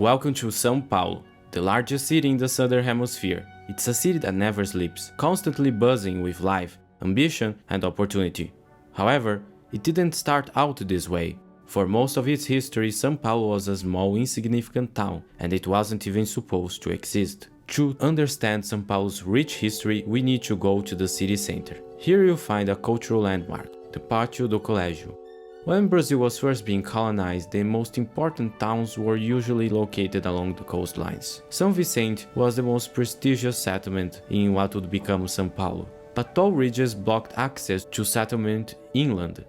Welcome to São Paulo, the largest city in the southern hemisphere. It's a city that never sleeps, constantly buzzing with life, ambition, and opportunity. However, it didn't start out this way. For most of its history, São Paulo was a small, insignificant town, and it wasn't even supposed to exist. To understand São Paulo's rich history, we need to go to the city center. Here you'll find a cultural landmark, the Pátio do Colégio. When Brazil was first being colonized, the most important towns were usually located along the coastlines. São Vicente was the most prestigious settlement in what would become São Paulo, but tall ridges blocked access to settlement inland.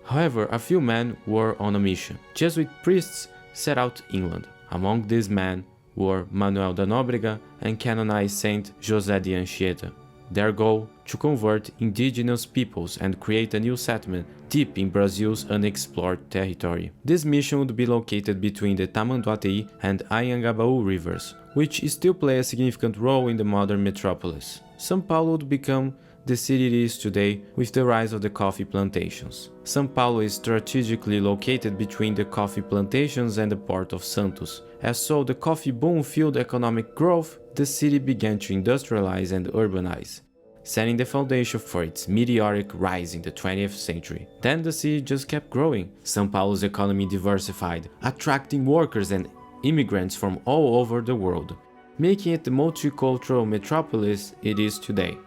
However, a few men were on a mission. Jesuit priests set out inland. Among these men were Manuel da Nóbrega and canonized Saint José de Anchieta. Their goal, to convert indigenous peoples and create a new settlement deep in Brazil's unexplored territory. This mission would be located between the Tamanduateí and Anhangabaú rivers, which still play a significant role in the modern metropolis. São Paulo would become the city it is today with the rise of the coffee plantations. São Paulo is strategically located between the coffee plantations and the port of Santos. As so the coffee boom fueled economic growth, the city began to industrialize and urbanize, setting the foundation for its meteoric rise in the 20th century. Then the city just kept growing. São Paulo's economy diversified, attracting workers and immigrants from all over the world, making it the multicultural metropolis it is today.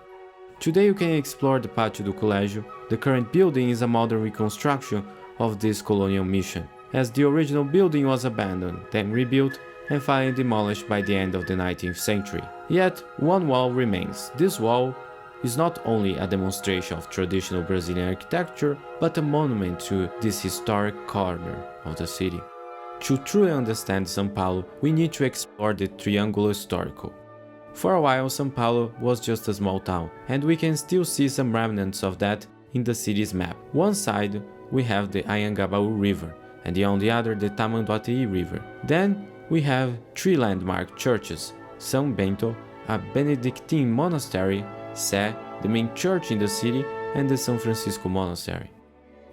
Today you can explore the Pátio do Colégio. The current building is a modern reconstruction of this colonial mission, as the original building was abandoned, then rebuilt, and finally demolished by the end of the 19th century. Yet, one wall remains. This wall is not only a demonstration of traditional Brazilian architecture, but a monument to this historic corner of the city. To truly understand São Paulo, we need to explore the Triângulo Histórico. For a while, São Paulo was just a small town, and we can still see some remnants of that in the city's map. One side, we have the Anhangabaú River, and on the other, the Tamanduateí River. Then, we have three landmark churches: São Bento, a Benedictine monastery, Sé, the main church in the city, and the São Francisco Monastery.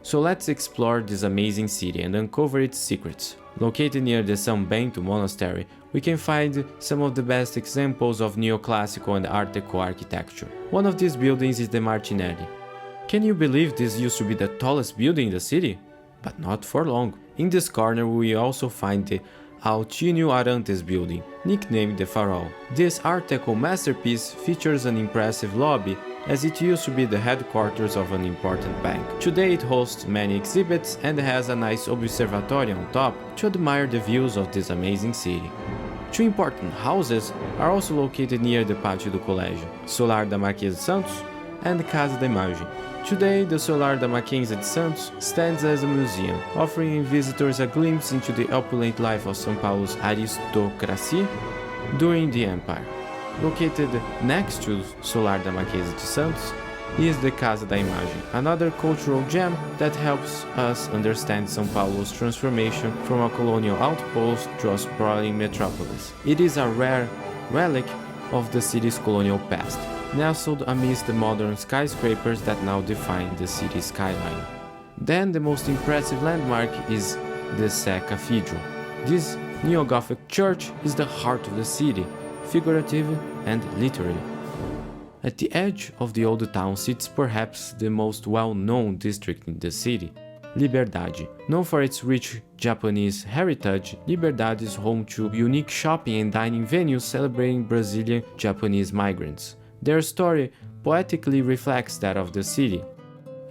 So let's explore this amazing city and uncover its secrets. Located near the São Bento Monastery, we can find some of the best examples of neoclassical and Art Deco architecture. One of these buildings is the Martinelli. Can you believe this used to be the tallest building in the city? But not for long. In this corner we also find the Altinho Arantes building, nicknamed the Farol. This Art Deco masterpiece features an impressive lobby, as it used to be the headquarters of an important bank. Today it hosts many exhibits and has a nice observatory on top to admire the views of this amazing city. Two important houses are also located near the Pátio do Colégio: Solar da Marquesa de Santos and Casa da Imagem. Today, the Solar da Marquesa de Santos stands as a museum, offering visitors a glimpse into the opulent life of São Paulo's aristocracy during the Empire. Located next to Solar da Marquesa de Santos is the Casa da Imagem, another cultural gem that helps us understand São Paulo's transformation from a colonial outpost to a sprawling metropolis. It is a rare relic of the city's colonial past, nestled amidst the modern skyscrapers that now define the city's skyline. Then the most impressive landmark is the Sé Cathedral. This neo-Gothic church is the heart of the city, figuratively and literally. At the edge of the old town sits perhaps the most well-known district in the city, Liberdade. Known for its rich Japanese heritage, Liberdade is home to unique shopping and dining venues celebrating Brazilian Japanese migrants. Their story poetically reflects that of the city.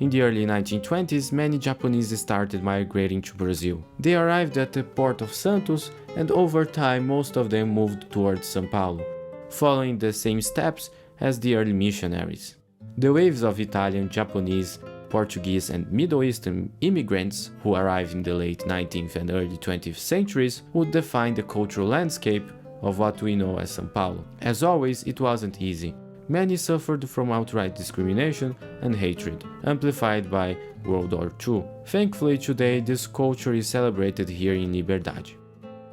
In the early 1920s, many Japanese started migrating to Brazil. They arrived at the port of Santos, and over time most of them moved towards São Paulo, following the same steps as the early missionaries. The waves of Italian, Japanese, Portuguese and Middle Eastern immigrants who arrived in the late 19th and early 20th centuries would define the cultural landscape of what we know as São Paulo. As always, it wasn't easy. Many suffered from outright discrimination and hatred, amplified by World War II. Thankfully, today this culture is celebrated here in Liberdade.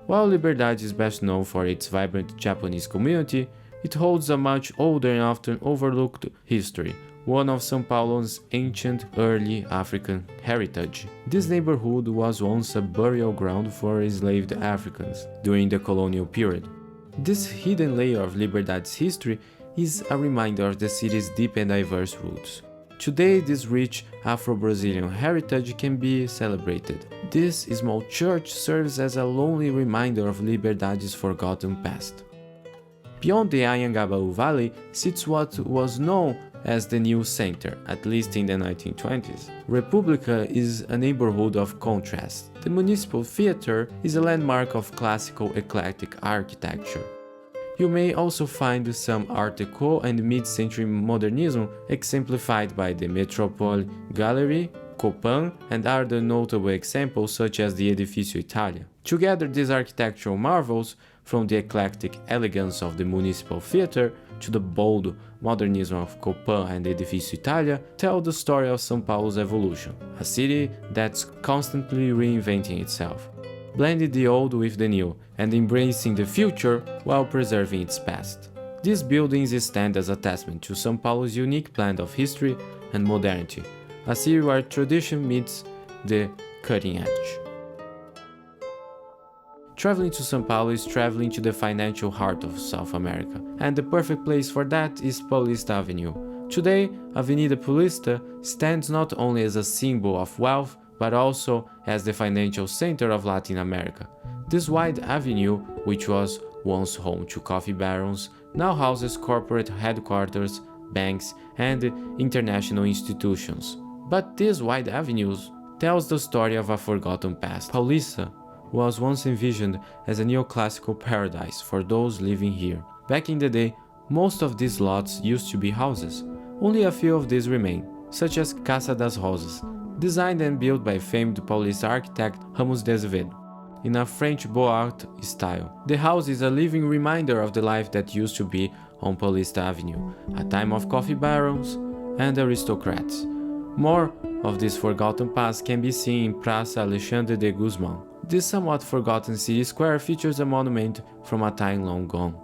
While Liberdade is best known for its vibrant Japanese community, it holds a much older and often overlooked history, one of São Paulo's ancient early African heritage. This neighborhood was once a burial ground for enslaved Africans during the colonial period. This hidden layer of Liberdade's history is a reminder of the city's deep and diverse roots. Today, this rich Afro-Brazilian heritage can be celebrated. This small church serves as a lonely reminder of Liberdade's forgotten past. Beyond the Anhangabaú Valley sits what was known as the New Center, at least in the 1920s. República is a neighborhood of contrast. The Municipal Theater is a landmark of classical eclectic architecture. You may also find some Art Deco and mid-century modernism exemplified by the Metropole Gallery, Copan, and other notable examples such as the Edifício Italia. Together, these architectural marvels, from the eclectic elegance of the Municipal Theater to the bold modernism of Copan and Edifício Italia, tell the story of São Paulo's evolution, a city that's constantly reinventing itself, blending the old with the new, and embracing the future while preserving its past. These buildings stand as a testament to São Paulo's unique blend of history and modernity, a city where tradition meets the cutting edge. Traveling to São Paulo is traveling to the financial heart of South America, and the perfect place for that is Paulista Avenue. Today, Avenida Paulista stands not only as a symbol of wealth, but also as the financial center of Latin America. This wide avenue, which was once home to coffee barons, now houses corporate headquarters, banks, and international institutions. But these wide avenues tells the story of a forgotten past. Paulista was once envisioned as a neoclassical paradise for those living here. Back in the day, most of these lots used to be houses. Only a few of these remain, such as Casa das Rosas, designed and built by famed Paulista architect Ramos de Azevedo, in a French Beaux Arts style. The house is a living reminder of the life that used to be on Paulista Avenue, a time of coffee barons and aristocrats. More of this forgotten past can be seen in Praça Alexandre de Guzmão. This somewhat forgotten city square features a monument from a time long gone,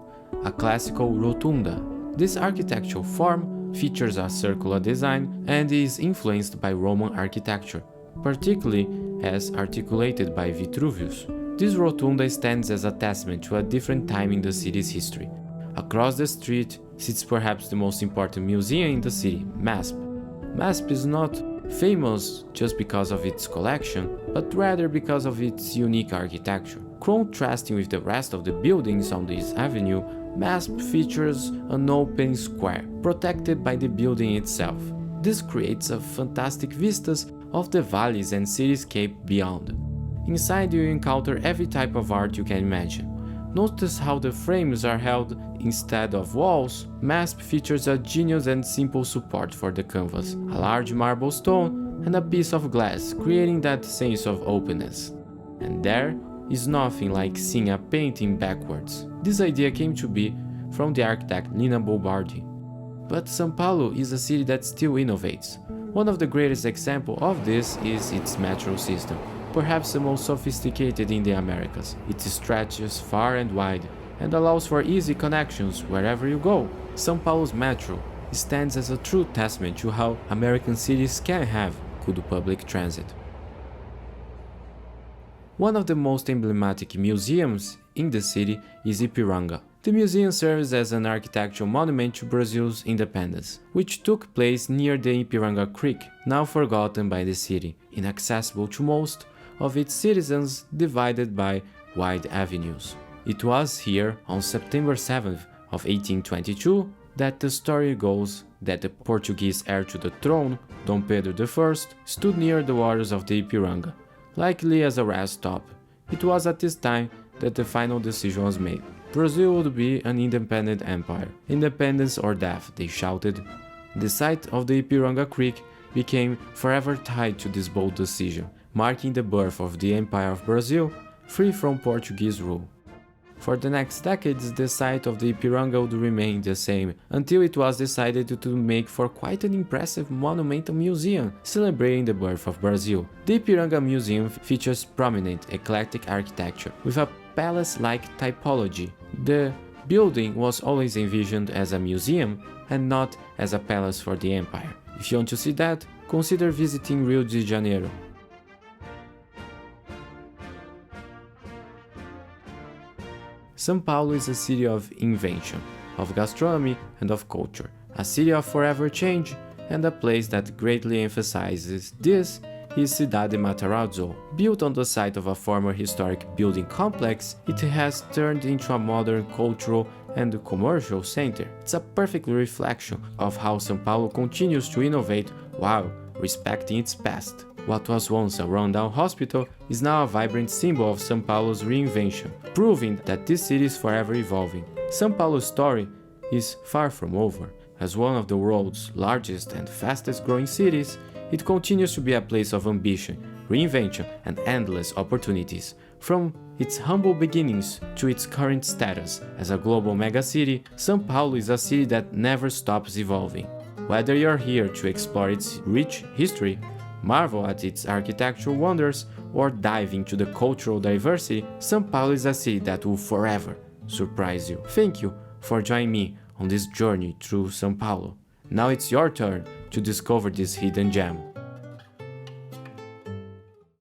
a classical rotunda. This architectural form features a circular design and is influenced by Roman architecture, particularly as articulated by Vitruvius. This rotunda stands as a testament to a different time in the city's history. Across the street sits perhaps the most important museum in the city, MASP. MASP is not famous just because of its collection, but rather because of its unique architecture. Contrasting with the rest of the buildings on this avenue, MASP features an open square, protected by the building itself. This creates a fantastic vistas of the valleys and cityscape beyond. Inside you encounter every type of art you can imagine. Notice how the frames are held instead of walls. MASP features a genius and simple support for the canvas, a large marble stone and a piece of glass, creating that sense of openness. And there is nothing like seeing a painting backwards. This idea came to be from the architect Lina Bolbardi. But São Paulo is a city that still innovates. One of the greatest examples of this is its metro system, perhaps the most sophisticated in the Americas. It stretches far and wide and allows for easy connections wherever you go. São Paulo's metro stands as a true testament to how American cities can have good public transit. One of the most emblematic museums in the city is Ipiranga. The museum serves as an architectural monument to Brazil's independence, which took place near the Ipiranga Creek, now forgotten by the city, inaccessible to most of its citizens, divided by wide avenues. It was here on September 7th of 1822 that the story goes that the Portuguese heir to the throne, Dom Pedro I, stood near the waters of the Ipiranga, likely as a rest stop. It was at this time that the final decision was made. Brazil would be an independent empire. Independence or death, they shouted. The site of the Ipiranga Creek became forever tied to this bold decision, marking the birth of the Empire of Brazil, free from Portuguese rule. For the next decades, the site of the Ipiranga would remain the same, until it was decided to make for quite an impressive monumental museum, celebrating the birth of Brazil. The Ipiranga Museum features prominent eclectic architecture, with a palace-like typology. The building was always envisioned as a museum and not as a palace for the empire. If you want to see that, consider visiting Rio de Janeiro. São Paulo is a city of invention, of gastronomy and of culture, a city of forever change, and a place that greatly emphasizes this is Cidade Matarazzo. Built on the site of a former historic building complex, it has turned into a modern cultural and commercial center. It's a perfect reflection of how São Paulo continues to innovate while respecting its past. What was once a rundown hospital is now a vibrant symbol of São Paulo's reinvention, proving that this city is forever evolving. São Paulo's story is far from over. As one of the world's largest and fastest growing cities, it continues to be a place of ambition, reinvention, and endless opportunities. From its humble beginnings to its current status as a global megacity, São Paulo is a city that never stops evolving. Whether you're here to explore its rich history, marvel at its architectural wonders, or dive into the cultural diversity, São Paulo is a city that will forever surprise you. Thank you for joining me on this journey through São Paulo. Now it's your turn to discover this hidden gem.